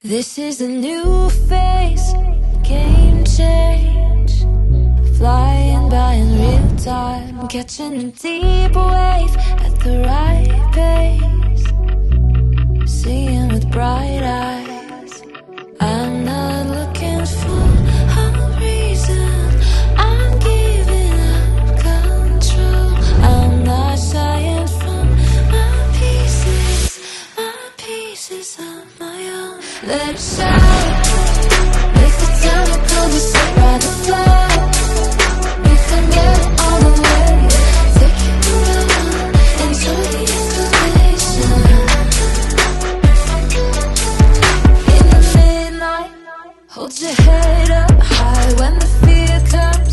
This is a new phase, game change. Flying by in real time, catching a deep wave at the right pace. Seeing with bright eyes, I'm not looking for a reason. I'm giving up control. I'm not shying from my pieces of my own. Let it shout, make the chemical we sit by the flow. We can get it all the way, take it around, enjoy the escalation. In the midnight, hold your head up high when the fear comes.